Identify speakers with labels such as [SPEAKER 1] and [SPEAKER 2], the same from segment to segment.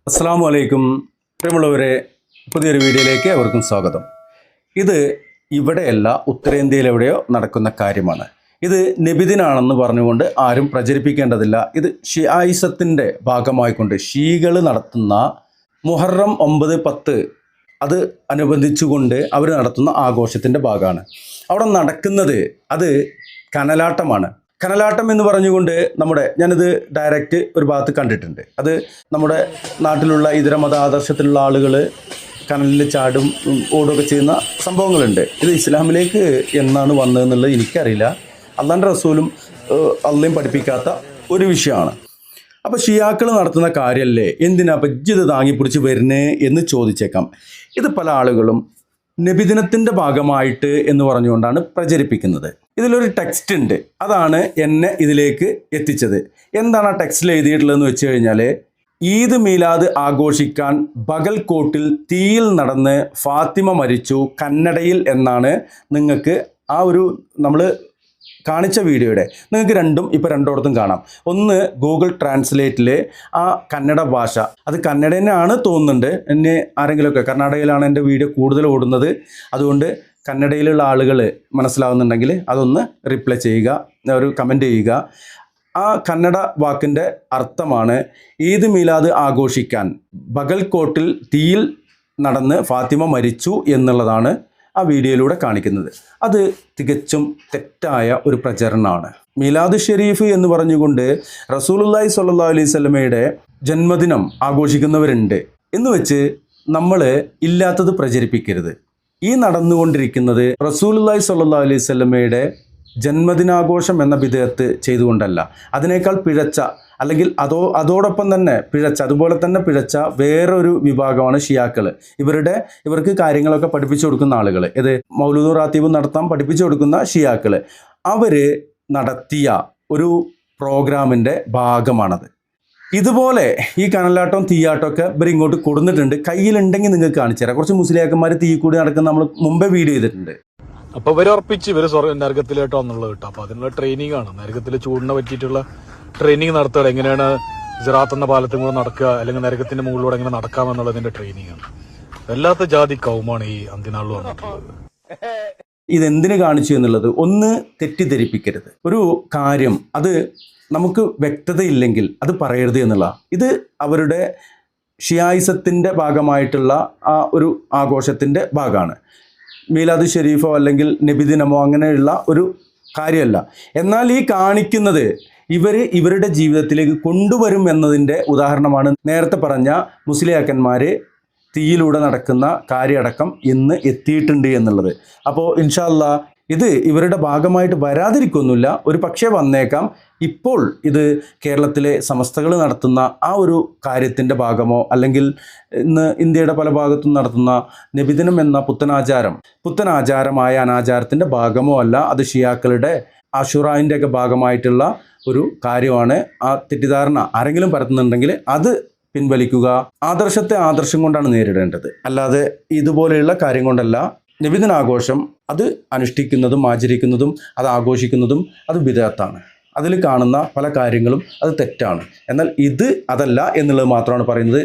[SPEAKER 1] അസ്സലാമു അലൈക്കും പ്രിയമുള്ളവരെ, പുതിയൊരു വീഡിയോയിലേക്ക് അവർക്കും സ്വാഗതം. ഇത് ഇവിടെയല്ല, ഉത്തരേന്ത്യയിലെവിടെയോ നടക്കുന്ന കാര്യമാണ്. ഇത് നബിദിനാണെന്ന് പറഞ്ഞുകൊണ്ട് ആരും പ്രചരിപ്പിക്കേണ്ടതില്ല. ഇത് ഷിയായിസത്തിൻ്റെ ഭാഗമായിക്കൊണ്ട് ഷീകൾ നടത്തുന്ന മുഹറം 9, 10 അത് അനുബന്ധിച്ചുകൊണ്ട് അവർ നടത്തുന്ന ആഘോഷത്തിൻ്റെ ഭാഗമാണ്. അവിടെ നടക്കുന്നത് അത് കനലാട്ടമാണ്. കനലാട്ടം എന്ന് പറഞ്ഞുകൊണ്ട് ഞാനിത് ഡയറക്റ്റ് ഒരു ഭാഗത്ത് കണ്ടിട്ടുണ്ട്. അത് നമ്മുടെ നാട്ടിലുള്ള ഇതര മത ആദർശത്തിലുള്ള ആളുകൾ കനലിൽ ചാടും ഓടുകയൊക്കെ ചെയ്യുന്ന സംഭവങ്ങളുണ്ട്. ഇത് ഇസ്ലാമിലേക്ക് എന്നാണ് വന്നതെന്നുള്ളത് എനിക്കറിയില്ല. അള്ളാൻ്റെ റസൂലും അള്ളയും പഠിപ്പിക്കാത്ത ഒരു വിഷയമാണ്. അപ്പോൾ ഷിയാക്കൾ നടത്തുന്ന കാര്യമല്ലേ, എന്തിനാ ഇത് താങ്ങിപ്പിടിച്ച് വരുന്നേ എന്ന് ചോദിച്ചേക്കാം. ഇത് പല ആളുകളും നബിദിനത്തിൻ്റെ ഭാഗമായിട്ട് എന്ന് പറഞ്ഞുകൊണ്ടാണ് പ്രചരിപ്പിക്കുന്നത്. ഇതിലൊരു ടെക്സ്റ്റ് ഉണ്ട്, അതാണ് എന്നെ ഇതിലേക്ക് എത്തിച്ചത്. എന്താണ് ആ ടെക്സ്റ്റിൽ എഴുതിയിട്ടുള്ളതെന്ന് വെച്ച് കഴിഞ്ഞാൽ, ഈദ് മീലാദ് ആഘോഷിക്കാൻ ബഗൽകോട്ടിൽ തീയിൽ നടന്ന് ഫാത്തിമ മരിച്ചു കന്നഡയിൽ എന്നാണ് നിങ്ങൾക്ക് ആ ഒരു നമ്മൾ കാണിച്ച വീഡിയോയുടെ നിങ്ങൾക്ക് ഇപ്പോൾ രണ്ടിടത്തും കാണാം. ഒന്ന് ഗൂഗിൾ ട്രാൻസ്ലേറ്റിൽ ആ കന്നഡ ഭാഷ, അത് കന്നഡ തന്നെയാണ് തോന്നുന്നുണ്ട്. എന്നെ ആരെങ്കിലുമൊക്കെ കർണാടകയിലാണ് എൻ്റെ വീഡിയോ കൂടുതൽ ഓടുന്നത്, അതുകൊണ്ട് കന്നഡയിലുള്ള ആളുകൾ മനസ്സിലാവുന്നുണ്ടെങ്കിൽ അതൊന്ന് റിപ്ലൈ ചെയ്യുക, ഒരു കമൻറ്റ് ചെയ്യുക. ആ കന്നഡ വാക്കിൻ്റെ അർത്ഥമാണ് ഈദ് മീലാദ് ആഘോഷിക്കാൻ ബഗൽകോട്ടിൽ തീയിൽ നടന്ന് ഫാത്തിമ മരിച്ചു എന്നുള്ളതാണ് ആ വീഡിയോയിലൂടെ കാണിക്കുന്നത്. അത് തികച്ചും തെറ്റായ ഒരു പ്രചരണമാണ്. മീലാദ് ഷെരീഫ് എന്ന് പറഞ്ഞുകൊണ്ട് റസൂലുള്ളാഹി സ്വല്ലല്ലാഹു അലൈഹി വസല്ലമയുടെ ജന്മദിനം ആഘോഷിക്കുന്നവരുണ്ട് എന്ന് വെച്ച് നമ്മൾ ഇല്ലാത്തത് പ്രചരിപ്പിക്കരുത്. ഈ നടന്നുകൊണ്ടിരിക്കുന്നത് റസൂലുള്ളാഹി സ്വല്ലല്ലാഹു അലൈഹി വസല്ലമയുടെ ജന്മദിനാഘോഷം എന്ന ബിദ്അത്ത് ചെയ്തുകൊണ്ടല്ല, അതിനേക്കാൾ പിഴച്ച, അല്ലെങ്കിൽ അതോടൊപ്പം തന്നെ അതുപോലെ തന്നെ പിഴച്ച വേറൊരു വിഭാഗമാണ് ഷിയാക്കൾ. ഇവർക്ക് കാര്യങ്ങളൊക്കെ പഠിപ്പിച്ചു കൊടുക്കുന്ന ആളുകൾ, ഇത് മൗലൂദും റാത്തീബും നടത്താൻ പഠിപ്പിച്ചു കൊടുക്കുന്ന ഷിയാക്കൾ, അവർ നടത്തിയ ഒരു പ്രോഗ്രാമിൻ്റെ ഭാഗമാണത്. ഇതുപോലെ ഈ കനലാട്ടവും തീയാട്ടമൊക്കെ ഇവർ ഇങ്ങോട്ട് കൊടുത്തിട്ടുണ്ട്. കയ്യിലുണ്ടെങ്കിൽ നിങ്ങൾക്ക് കാണിച്ചു തരാം. കുറച്ച് മുസ്ലിയാക്കന്മാർ തീ കൂടി നടക്കുന്ന നമ്മൾ മുമ്പേ വീഡിയോ ചെയ്തിട്ടുണ്ട്.
[SPEAKER 2] അപ്പൊ ഇവർ ഉറപ്പിച്ച് നരകത്തിലോട്ടോ എന്നുള്ളത് കിട്ടും. അപ്പൊ അതിനുള്ള ട്രെയിനിങ് ആണ്, നരകത്തിലെ ചൂടിനെ പറ്റിയിട്ടുള്ള ട്രെയിനിങ് നടത്തുക. എങ്ങനെയാണ് സിറാത്ത് എന്ന പാലത്തും കൂടെ നടക്കുക, അല്ലെങ്കിൽ നരകത്തിന്റെ മുകളിലൂടെ എങ്ങനെ നടക്കാമെന്നുള്ളതിന്റെ ട്രെയിനിങ് ആണ്. വല്ലാത്ത ജാതി കൗമാണ് ഈ അന്ത്യനാളിൽ വന്നിട്ടുള്ളത്.
[SPEAKER 1] ഇതെന്തിനു കാണിച്ചു എന്നുള്ളത് ഒന്ന് തെറ്റിദ്ധരിപ്പിക്കരുത്. ഒരു കാര്യം അത് നമുക്ക് വ്യക്തതയില്ലെങ്കിൽ അത് പറയരുത് എന്നുള്ള, ഇത് അവരുടെ ഷിയായിസത്തിൻ്റെ ഭാഗമായിട്ടുള്ള ആ ഒരു ആഘോഷത്തിൻ്റെ ഭാഗമാണ്. മീലാദ് ഷെരീഫോ അല്ലെങ്കിൽ നബിദിനമോ അങ്ങനെയുള്ള ഒരു കാര്യമല്ല. എന്നാൽ ഈ കാണിക്കുന്നത് ഇവരുടെ ജീവിതത്തിലേക്ക് കൊണ്ടുവരും എന്നതിൻ്റെ ഉദാഹരണമാണ് നേരത്തെ പറഞ്ഞ മുസ്ലിയാക്കന്മാർ തീയിലൂടെ നടക്കുന്ന കാര്യമടക്കം ഇന്ന് എത്തിയിട്ടുണ്ട് എന്നുള്ളത്. അപ്പോൾ ഇൻഷാ അല്ലാഹ് ഇത് ഇവരുടെ ഭാഗമായിട്ട് വരാതിരിക്കൊന്നുമില്ല, ഒരു പക്ഷേ വന്നേക്കാം. ഇപ്പോൾ ഇത് കേരളത്തിലെ സമസ്തകൾ നടത്തുന്ന ആ ഒരു കാര്യത്തിൻ്റെ ഭാഗമോ, അല്ലെങ്കിൽ ഇന്ത്യയുടെ പല ഭാഗത്തും നടത്തുന്ന നബിദിനം എന്ന പുത്തനാചാരമായ അനാചാരത്തിൻ്റെ ഭാഗമോ അല്ല. അത് ഷിയാക്കളുടെ ആഷുറായിൻ്റെ ഒക്കെ ഭാഗമായിട്ടുള്ള ഒരു കാര്യമാണ്. ആ തെറ്റിദ്ധാരണ ആരെങ്കിലും പരത്തുന്നുണ്ടെങ്കിൽ അത് പിൻവലിക്കുക. ആദർശത്തെ ആദർശം കൊണ്ടാണ് നേരിടേണ്ടത്, അല്ലാതെ ഇതുപോലെയുള്ള കാര്യം കൊണ്ടല്ല. നബിദിനാഘോഷം അത് അനുഷ്ഠിക്കുന്നതും ആചരിക്കുന്നതും അത് ആഘോഷിക്കുന്നതും അത് ബിദ്അത്താണ്. അതിൽ കാണുന്ന പല കാര്യങ്ങളും അത് തെറ്റാണ്. എന്നാൽ ഇത് അതല്ല എന്നുള്ളത് മാത്രമാണ് പറയുന്നത്.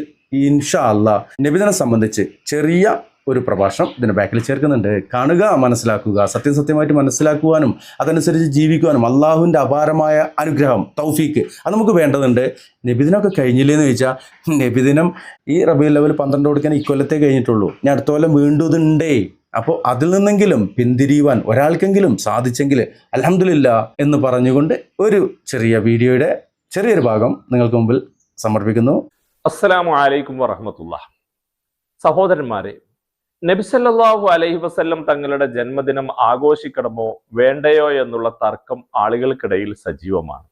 [SPEAKER 1] ഇൻഷാ അല്ലാഹ് നബിദിനം സംബന്ധിച്ച് ചെറിയ ഒരു പ്രഭാഷണം ഇതിൻ്റെ ബാക്കിൽ ചേർക്കുന്നുണ്ട്. കാണുക, മനസ്സിലാക്കുക, സത്യമായിട്ട് മനസ്സിലാക്കുവാനും അതനുസരിച്ച് ജീവിക്കുവാനും അള്ളാഹുവിൻ്റെ അപാരമായ അനുഗ്രഹം, തൗഫീക്ക് അത് നമുക്ക് വേണ്ടതുണ്ട്. നബിദിനമൊക്കെ കഴിഞ്ഞില്ലേന്ന് ചോദിച്ചാൽ, നബിദിനം ഈ റബീഉൽ അവ്വൽ 12 കൊടുക്കാൻ ഇക്കൊല്ലത്തെ കഴിഞ്ഞിട്ടുള്ളൂ. ഞാൻ അടുത്ത കൊല്ലം വീണ്ടും ഇതുണ്ടേ. അപ്പോൾ അതിൽ നിന്നെങ്കിലും പിന്തിരിയുവാൻ ഒരാൾക്കെങ്കിലും സാധിച്ചെങ്കിൽ അൽഹംദുലില്ലാ എന്ന് പറഞ്ഞുകൊണ്ട് ഒരു ചെറിയ വീഡിയോയുടെ ചെറിയൊരു ഭാഗം നിങ്ങൾക്ക് മുമ്പിൽ സമർപ്പിക്കുന്നു.
[SPEAKER 3] അസ്സലാമു അലൈക്കും വറഹ്മത്തുള്ളാഹി. സഹോദരന്മാരെ, നബി സല്ലല്ലാഹു അലൈഹി വസല്ലം തങ്ങളുടെ ജന്മദിനം ആഘോഷിക്കണമോ വേണ്ടയോ എന്നുള്ള തർക്കം ആളുകൾക്കിടയിൽ സജീവമാണ്.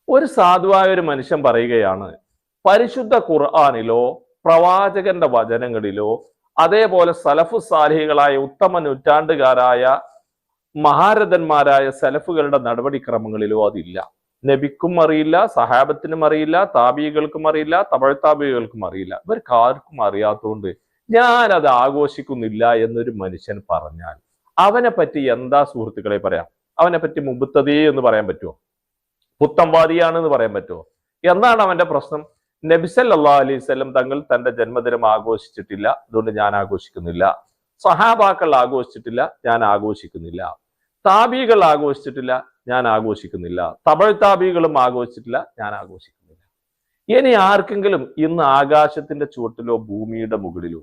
[SPEAKER 3] ഒരു സാധുവായ ഒരു മനുഷ്യൻ പറയുകയാണ്, പരിശുദ്ധ ഖുർആനിലോ പ്രവാചകന്റെ വചനങ്ങളിലോ അതേപോലെ സലഫു സാലിഹികളായ ഉത്തമ നൂറ്റാണ്ടുകാരായ മഹാരഥന്മാരായ സലഫുകളുടെ നടപടിക്രമങ്ങളിലോ അതില്ല. നബിക്കും അറിയില്ല, സഹാബത്തിനും അറിയില്ല, താബികൾക്കും അറിയില്ല, തബഴ് താബികൾക്കും അറിയില്ല. ഇവർക്ക് ആർക്കും അറിയാത്തതുകൊണ്ട് ഞാനത് ആഘോഷിക്കുന്നില്ല എന്നൊരു മനുഷ്യൻ പറഞ്ഞാൽ അവനെ പറ്റി എന്താ സുഹൃത്തുക്കളെ പറയാം? അവനെ പറ്റി മുബത്തദി എന്ന് പറയാൻ പറ്റുമോ? പുത്തംവാദിയാണെന്ന് പറയാൻ പറ്റുമോ? എന്താണ് അവന്റെ പ്രശ്നം? നബി സല്ലല്ലാഹു അലൈഹി വസല്ലം തങ്ങൾ തന്റെ ജന്മദിനം ആഘോഷിച്ചിട്ടില്ല, അതുകൊണ്ട് ഞാൻ ആഘോഷിക്കുന്നില്ല. സഹാബാക്കൾ ആഘോഷിച്ചിട്ടില്ല, ഞാൻ ആഘോഷിക്കുന്നില്ല. താബികൾ ആഘോഷിച്ചിട്ടില്ല, ഞാൻ ആഘോഷിക്കുന്നില്ല. തബഴ് താബികളും ആഘോഷിച്ചിട്ടില്ല, ഞാൻ ആഘോഷിക്കുന്നില്ല. ഇനി ആർക്കെങ്കിലും ഇന്ന് ആകാശത്തിന്റെ ചുവട്ടിലോ ഭൂമിയുടെ മുകളിലോ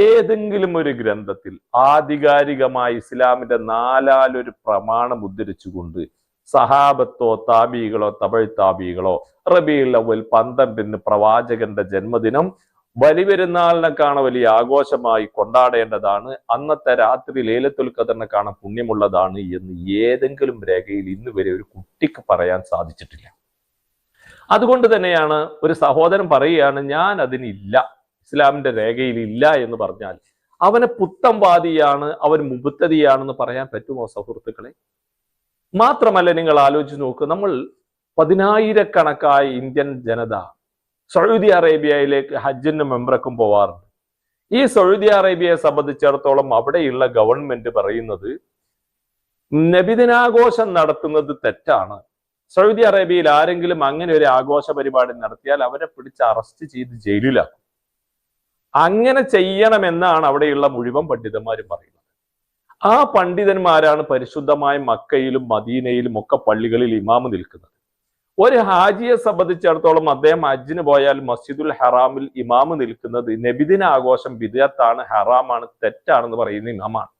[SPEAKER 3] ഏതെങ്കിലും ഒരു ഗ്രന്ഥത്തിൽ ആധികാരികമായി ഇസ്ലാമിന്റെ നാലാലൊരു പ്രമാണം ഉദ്ധരിച്ചുകൊണ്ട് സഹാബത്തോ താബികളോ തബഴ് താബികളോ റബീഉൽ അവ്വൽ 12-ന് പ്രവാചകന്റെ ജന്മദിനം ബലിപെരുന്നാളിനെക്കാണ് വലിയ ആഘോഷമായി കൊണ്ടാടേണ്ടതാണ്, അന്നത്തെ രാത്രി ലൈലത്തുൽ ഖദറിനെ കാണാൻ പുണ്യമുള്ളതാണ് എന്ന് ഏതെങ്കിലും രേഖയിൽ ഇന്ന് വരെ ഒരു കുട്ടിക്ക് പറയാൻ സാധിച്ചിട്ടില്ല. അതുകൊണ്ട് തന്നെയാണ് ഒരു സഹോദരൻ പറയുകയാണ്, ഞാൻ അതിനില്ല, ഇസ്ലാമിന്റെ രേഖയിൽ ഇല്ല എന്ന് പറഞ്ഞാൽ അവനെ പുത്തംവാദിയാണ്, അവൻ മുബത്തദിയാണെന്ന് പറയാൻ പറ്റുമോ സുഹൃത്തുക്കളെ? മാത്രമല്ല, നിങ്ങൾ ആലോചിച്ച് നോക്ക്, നമ്മൾ 10,000-കണക്കായ ഇന്ത്യൻ ജനത സൗദി അറേബ്യയിലേക്ക് ഹജ്ജിന് മെമ്പറക്കും പോവാറുണ്ട്. ഈ സൗദി അറേബ്യയെ സംബന്ധിച്ചിടത്തോളം അവിടെയുള്ള ഗവൺമെന്റ് പറയുന്നത് നബിദിനാഘോഷം നടത്തുന്നത് തെറ്റാണ്. സൗദി അറേബ്യയിൽ ആരെങ്കിലും അങ്ങനെ ഒരു ആഘോഷ പരിപാടി നടത്തിയാൽ അവരെ പിടിച്ച് അറസ്റ്റ് ചെയ്ത് ജയിലിലാക്കും. അങ്ങനെ ചെയ്യണമെന്നാണ് അവിടെയുള്ള മുഴുവൻ പണ്ഡിതന്മാരും പറയുന്നത്. ആ പണ്ഡിതന്മാരാണ് പരിശുദ്ധമായ മക്കയിലും മദീനയിലും ഒക്കെ പള്ളികളിൽ ഇമാമ് നിൽക്കുന്നത്. ഒരു ഹാജിയെ സംബന്ധിച്ചിടത്തോളം അദ്ദേഹം ഹജ്ജിന് പോയാൽ മസ്ജിദുൽ ഹറാമിൽ ഇമാമ് നിൽക്കുന്നത് നബിദിന ആഘോഷം ബിദ്അത്താണ്, ഹറാമാണ്, തെറ്റാണെന്ന് പറയുന്ന ഇമാമാണ്.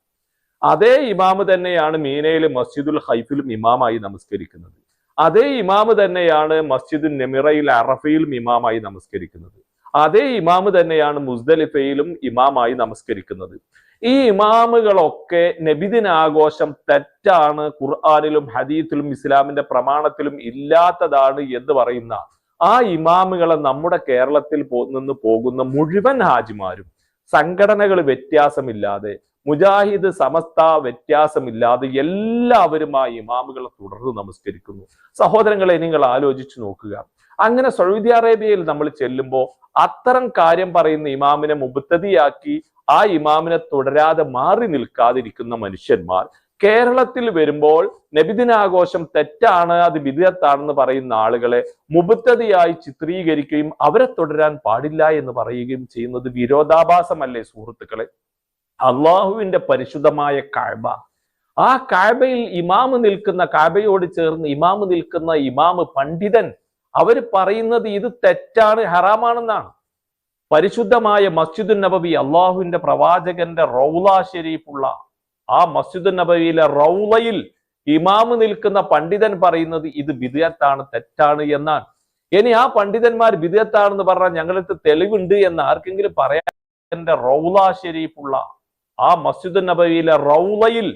[SPEAKER 3] അതേ ഇമാമ് തന്നെയാണ് മീനയിൽ മസ്ജിദുൽ ഹൈഫിലും ഇമാമായി നമസ്കരിക്കുന്നത്. അതേ ഇമാമ് തന്നെയാണ് മസ്ജിദുൽ നെമിറയിൽ അറഫയിലും ഇമാമായി നമസ്കരിക്കുന്നത്. അതേ ഇമാമ് തന്നെയാണ് മുസ്ദലിഫയിലും ഇമാമായി നമസ്കരിക്കുന്നത്. ഈ ഇമാമുകളൊക്കെ നബിദിനാഘോഷം തെറ്റാണ്, ഖുർആനിലും ഹദീസിലും ഇസ്ലാമിന്റെ പ്രമാണത്തിലും ഇല്ലാത്തതാണ് എന്ന് പറയുന്ന ആ ഇമാമുകളെ നമ്മുടെ കേരളത്തിൽ നിന്ന് പോകുന്ന മുഴുവൻ ഹാജിമാരും സംഘടനകൾ വ്യത്യാസമില്ലാതെ, മുജാഹിദ് സമസ്ത വ്യത്യാസമില്ലാതെ എല്ലാവരും ആ ഇമാമുകളെ തുടർന്ന് നമസ്കരിക്കുന്നു. സഹോദരങ്ങളെ, നിങ്ങൾ ആലോചിച്ചു നോക്കുക. അങ്ങനെ സൗദി അറേബ്യയിൽ നമ്മൾ ചെല്ലുമ്പോൾ അത്തരം കാര്യം പറയുന്ന ഇമാമിനെ മുബത്തദിയാക്കി ആ ഇമാമിനെ തുടരാതെ മാറി നിൽക്കാതിരിക്കുന്ന മനുഷ്യന്മാർ കേരളത്തിൽ വരുമ്പോൾ നബിദിനാഘോഷം തെറ്റാണ്, അത് ബിദ്അത്താണെന്ന് പറയുന്ന ആളുകളെ മുബത്തദിയായി ചിത്രീകരിക്കുകയും അവരെ തുടരാൻ പാടില്ല എന്ന് പറയുകയും ചെയ്യുന്നത് വിരോധാഭാസമല്ലേ സുഹൃത്തുക്കളെ? അള്ളാഹുവിന്റെ പരിശുദ്ധമായ കഅബ, ആ കഅബയിൽ ഇമാമ് നിൽക്കുന്ന, കഅബയോട് ചേർന്ന് ഇമാമ് നിൽക്കുന്ന ഇമാമ് പണ്ഡിതൻ അവർ പറയുന്നത് ഇത് തെറ്റാണ്, ഹറാമാണെന്നാണ്. പരിശുദ്ധമായ മസ്ജിദുൻ നബവി, അള്ളാഹുവിന്റെ പ്രവാചകന്റെ റൗള ഷരീഫുള്ള ആ മസ്ജിദുൻ നബവിയിലെ റൗളയിൽ ഇമാമ് നിൽക്കുന്ന പണ്ഡിതൻ പറയുന്നത് ഇത് ബിദ്അത്താണ്, തെറ്റാണ് എന്നാണ്. ഇനി ആ പണ്ഡിതന്മാർ ബിദ്അത്താണെന്ന് പറഞ്ഞാൽ ഞങ്ങൾക്ക് തെളിവുണ്ട് എന്ന് ആർക്കെങ്കിലും പറയാൻ? റൗള ഷരീഫുള്ള ആ മസ്ജിദുൻ നബവിയിലെ റൗളയിൽ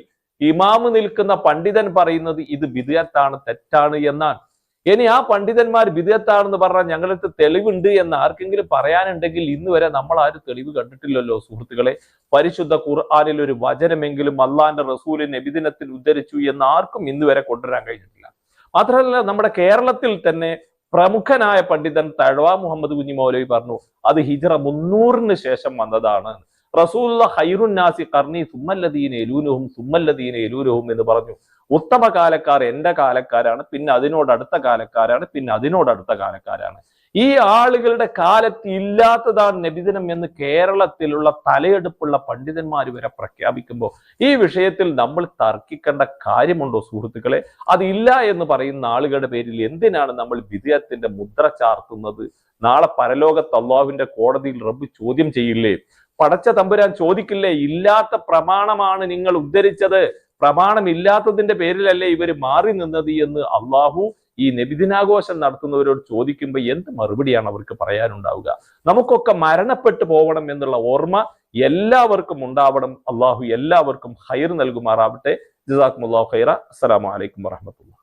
[SPEAKER 3] ഇമാമ് നിൽക്കുന്ന പണ്ഡിതൻ പറയുന്നത് ഇത് ബിദ്അത്താണ്, തെറ്റാണ് എന്നാണ്. ഇനി ആ പണ്ഡിതന്മാർ ബിദ്അത്താണെന്ന് പറഞ്ഞാൽ ഞങ്ങൾക്ക് തെളിവുണ്ട് എന്ന് ആർക്കെങ്കിലും പറയാനുണ്ടെങ്കിൽ ഇന്ന് വരെ നമ്മൾ ആരും തെളിവ് കണ്ടിട്ടില്ലല്ലോ സുഹൃത്തുക്കളെ. പരിശുദ്ധ ഖുർആനിൽ ഒരു വചനമെങ്കിലും അള്ളാന്റെ റസൂൽ നബിദിനത്തിൽ ഉദ്ധരിച്ചു എന്ന് ആർക്കും ഇന്ന് വരെ കൊണ്ടുവരാൻ കഴിഞ്ഞിട്ടില്ല. മാത്രമല്ല, നമ്മുടെ കേരളത്തിൽ തന്നെ പ്രമുഖനായ പണ്ഡിതൻ തഴവ മുഹമ്മദ് കുഞ്ഞി മൗലവി പറഞ്ഞു അത് ഹിജ്റ 300-ന് ശേഷം വന്നതാണ്. റസൂലുള്ള ഖൈറുൻ നാസി ഖർനി സുമ്മല്ലദീന യലൂനഹും സുമ്മല്ലദീന യലൂനഹും എന്ന് പറഞ്ഞു. ഉത്തമ കാലക്കാർ എന്റെ കാലക്കാരാണ്, പിന്നെ അതിനോടടുത്ത കാലക്കാരാണ്, പിന്നെ അതിനോടടുത്ത കാലക്കാരാണ്. ഈ ആളുകളുടെ കാലത്ത് ഇല്ലാത്തതാണ് നബിദിനം എന്ന് കേരളത്തിലുള്ള തലയെടുപ്പുള്ള പണ്ഡിതന്മാർ വരെ പ്രഖ്യാപിക്കുമ്പോൾ ഈ വിഷയത്തിൽ നമ്മൾ തർക്കിക്കേണ്ട കാര്യമുണ്ടോ സുഹൃത്തുക്കളെ? അതില്ല എന്ന് പറയുന്ന ആളുകളുടെ പേരിൽ എന്തിനാണ് നമ്മൾ ബിദ്അത്തിന്റെ മുദ്ര ചാർത്തുന്നത്? നാളെ പരലോകത്ത് അല്ലാഹുവിന്റെ കോടതിയിൽ റബ്ബ് ചോദ്യം ചെയ്യില്ലേ? പടച്ച തമ്പുരാൻ ചോദിക്കില്ലേ, ഇല്ലാത്ത പ്രമാണമാണ് നിങ്ങൾ ഉദ്ധരിച്ചത്, പ്രമാണം ഇല്ലാത്തതിന്റെ പേരിലല്ലേ ഇവർ മാറി നിന്നത് എന്ന് അള്ളാഹു ഈ നബിദിനാഘോഷം നടത്തുന്നവരോട് ചോദിക്കുമ്പോൾ എന്ത് മറുപടിയാണ് അവർക്ക് പറയാനുണ്ടാവുക? നമുക്കൊക്കെ മരണപ്പെട്ടു പോകണം എന്നുള്ള ഓർമ്മ എല്ലാവർക്കും ഉണ്ടാവണം. അള്ളാഹു എല്ലാവർക്കും ഖൈർ നൽകുമാറാവട്ടെ. ജസാക്കുമുല്ലാഹു ഖൈറ. അസ്സലാമു അലൈക്കും വറഹ്മത്തുള്ളാഹി.